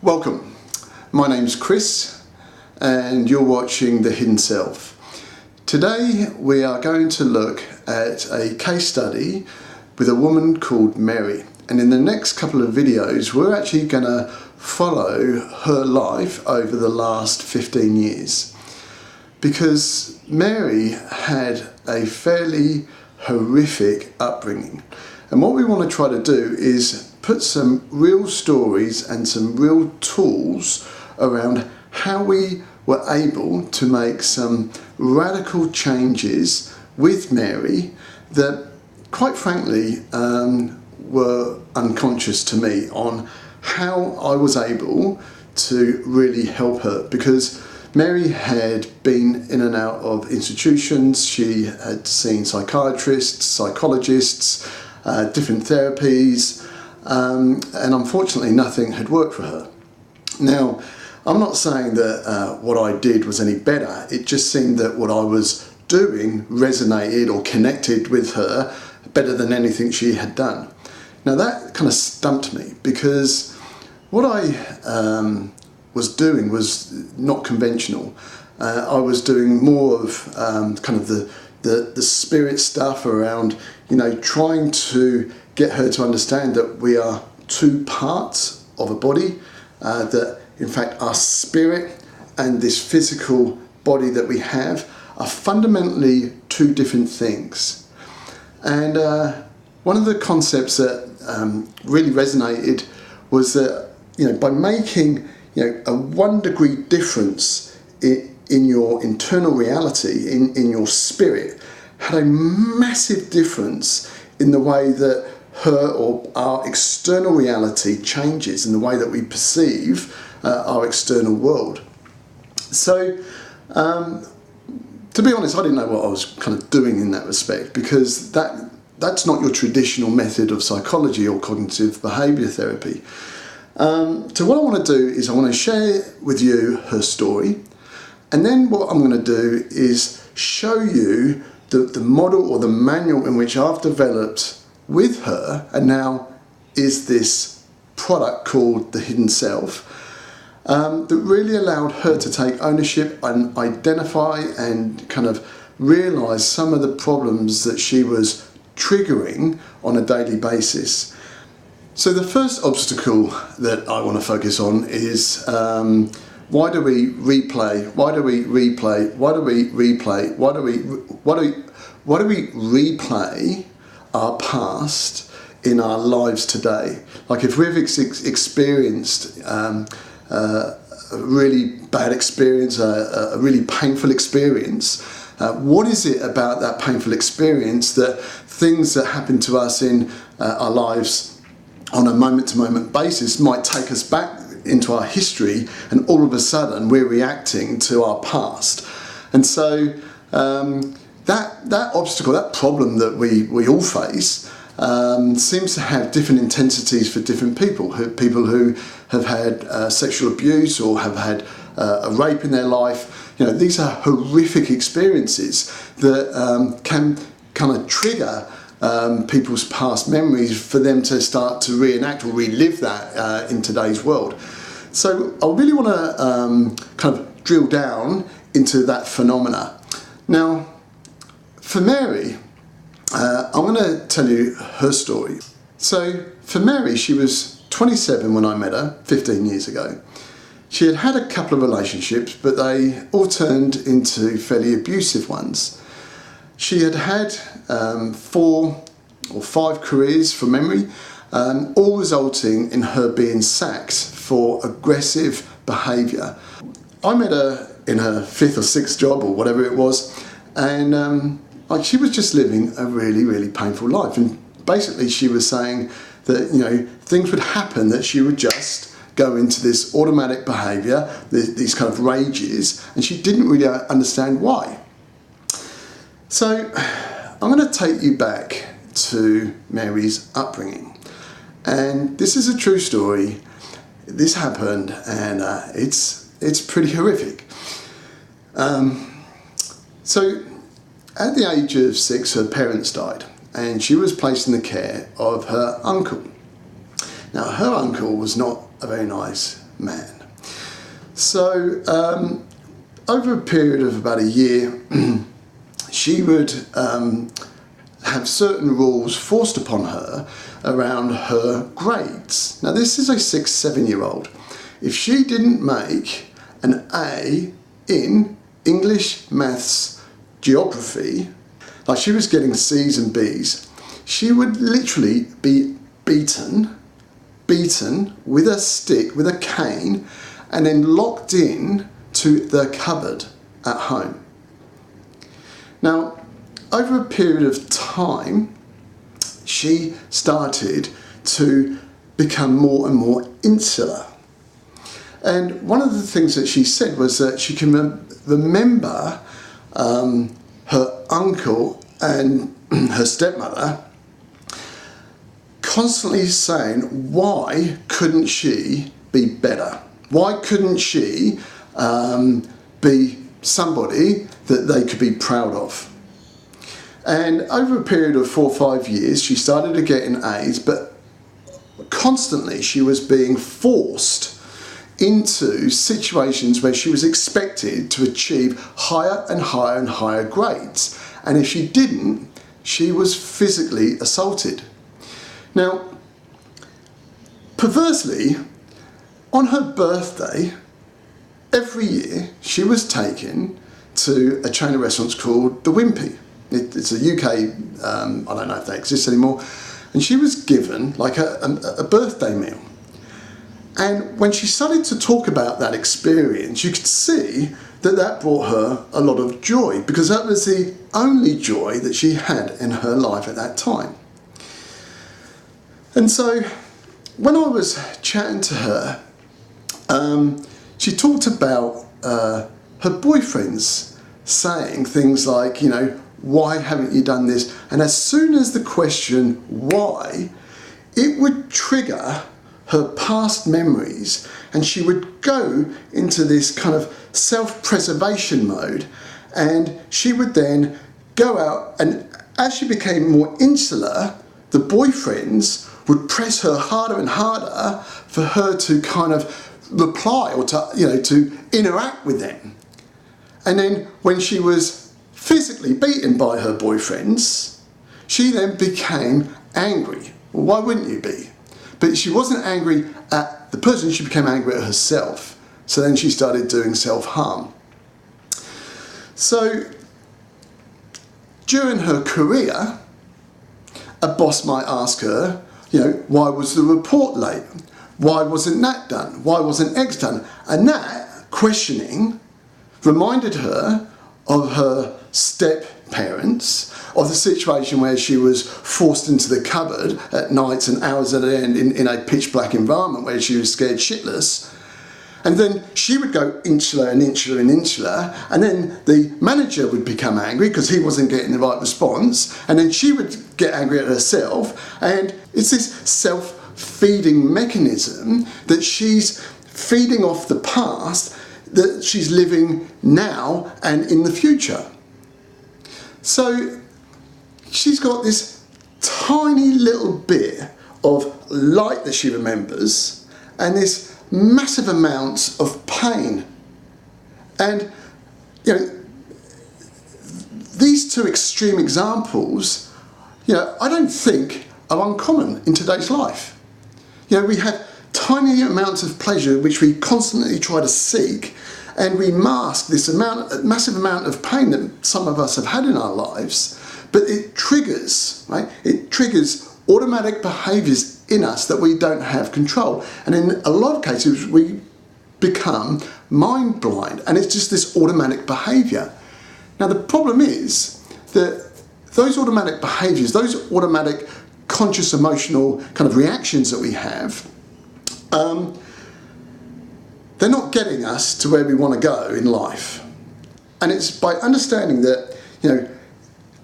Welcome, my name's Chris and you're watching The Hidden Self. Today we are going to look at a case study with a woman called Mary, and in the next couple of videos we're actually going to follow her life over the last 15 years because Mary had a fairly horrific upbringing, and what we want to try to do is put some real stories and some real tools around how we were able to make some radical changes with Mary that, quite frankly, were unconscious to me on how I was able to really help her, because Mary had been in and out of institutions. She had seen psychiatrists, psychologists, different therapies, and unfortunately nothing had worked for her. Now, I'm not saying that what I did was any better. It just seemed that what I was doing resonated or connected with her better than anything she had done. Now that kind of stumped me, because what I was doing was not conventional. I was doing more of kind of the spirit stuff around, trying to get her to understand that we are two parts of a body, that in fact our spirit and this physical body that we have are fundamentally two different things. And one of the concepts that really resonated was that, by making a 1 degree difference in your internal reality, in your spirit, had a massive difference in the way that her or our external reality changes, in the way that we perceive our external world. So, to be honest, I didn't know what I was kind of doing in that respect, because that's not your traditional method of psychology or cognitive behaviour therapy. So what I want to do is I want to share with you her story, and then what I'm going to do is show you the model or the manual in which I've developed with her, and now is this product called The Hidden Self, that really allowed her to take ownership and identify and kind of realise some of the problems that she was triggering on a daily basis. So the first obstacle that I want to focus on is why do we replay? Why do we replay? Why do we replay? Why do we replay our past in our lives today? Like, if we've experienced a really bad experience, a really painful experience, what is it about that painful experience that things that happen to us in our lives on a moment-to-moment basis might take us back into our history, and all of a sudden we're reacting to our past? And so that obstacle, that problem that we all face, seems to have different intensities for different people. People who have had sexual abuse or have had a rape in their life. These are horrific experiences that can kind of trigger people's past memories for them to start to reenact or relive that in today's world. So I really want to kind of drill down into that phenomena. Now, for Mary, I'm going to tell you her story. So for Mary, she was 27 when I met her 15 years ago. She had had a couple of relationships, but they all turned into fairly abusive ones. She had had 4 or 5 careers from memory, all resulting in her being sacked for aggressive behaviour. I met her in her 5th or 6th job or whatever it was, and she was just living a really, really painful life. And basically she was saying that, things would happen, that she would just go into this automatic behaviour, these kind of rages, and she didn't really understand why. So I'm going to take you back to Mary's upbringing. And this is a true story. This happened, and it's pretty horrific. So at the age of 6, her parents died, and she was placed in the care of her uncle. Now, her uncle was not a very nice man. So over a period of about a year, she would have certain rules forced upon her around her grades. Now this is a 6-7-year-old. If she didn't make an A in English, maths, geography, like she was getting C's and B's, she would literally be beaten with a stick, with a cane, and then locked in to the cupboard at home. Now, over a period of time, she started to become more and more insular. And one of the things that she said was that she can remember her uncle and her stepmother constantly saying, why couldn't she be better? Why couldn't she be somebody that they could be proud of? And over a period of 4 or 5 years, she started to get in A's, but constantly she was being forced into situations where she was expected to achieve higher and higher and higher grades. And if she didn't, she was physically assaulted. Now, perversely, on her birthday, every year she was taken to a chain of restaurants called the Wimpy. It's a UK, I don't know if that exists anymore, and she was given like a birthday meal. And when she started to talk about that experience, you could see that that brought her a lot of joy, because that was the only joy that she had in her life at that time. And so when I was chatting to her, she talked about her boyfriends saying things like, you know, why haven't you done this? And as soon as the question why, it would trigger her past memories, and she would go into this kind of self-preservation mode, and she would then go out, and as she became more insular, the boyfriends would press her harder and harder for her to kind of reply or to, you know, to interact with them. And then when she was physically beaten by her boyfriends, she then became angry. Well, why wouldn't you be? But she wasn't angry at the person, she became angry at herself. So then she started doing self-harm. So during her career, a boss might ask her, you know, why was the report late? Why wasn't that done? Why wasn't X done? And that questioning reminded her of her step-parents, of the situation where she was forced into the cupboard at night and hours at end in a pitch-black environment where she was scared shitless. And then she would go insular and insular and insular, and then the manager would become angry because he wasn't getting the right response, and then she would get angry at herself, and it's this self-feeding mechanism that she's feeding off the past that she's living now and in the future. So she's got this tiny little bit of light that she remembers, and this massive amounts of pain. And you know, these two extreme examples, you know, I don't think are uncommon in today's life. You know, we have tiny amounts of pleasure which we constantly try to seek, and we mask this massive amount of pain that some of us have had in our lives, but it triggers, right? It triggers automatic behaviours in us that we don't have control. And in a lot of cases, we become mind blind, and it's just this automatic behaviour. Now, the problem is that those automatic behaviours, those automatic conscious emotional kind of reactions that we have, they're not getting us to where we want to go in life. And it's by understanding that, you know,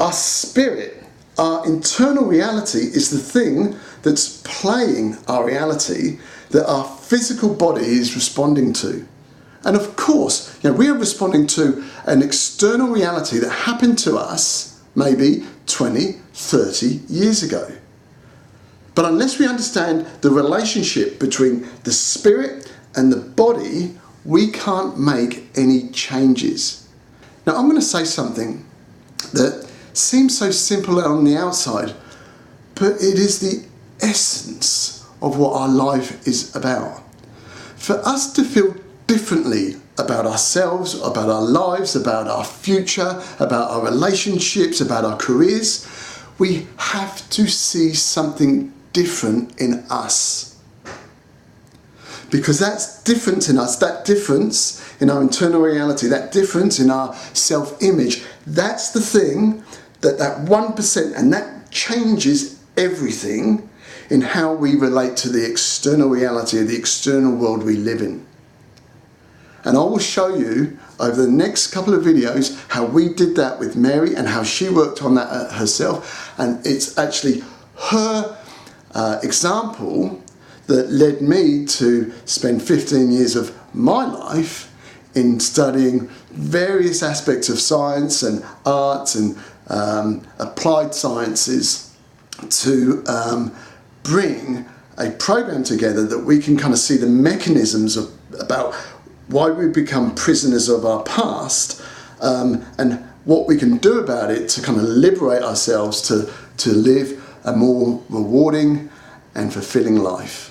our spirit, our internal reality is the thing that's playing our reality that our physical body is responding to. And of course, you know, we are responding to an external reality that happened to us maybe 20, 30 years ago. But unless we understand the relationship between the spirit and the body, we can't make any changes. Now I'm going to say something that seems so simple on the outside, but it is the essence of what our life is about. For us to feel differently about ourselves, about our lives, about our future, about our relationships, about our careers, we have to see something different in us. Because that's different in us, that difference in our internal reality, that difference in our self-image, that's the thing that 1%, and that changes everything in how we relate to the external reality, the external world we live in. And I will show you over the next couple of videos how we did that with Mary and how she worked on that herself. And it's actually her example that led me to spend 15 years of my life in studying various aspects of science and arts and applied sciences to bring a program together that we can kind of see the mechanisms about why we become prisoners of our past, and what we can do about it to kind of liberate ourselves to live a more rewarding and fulfilling life.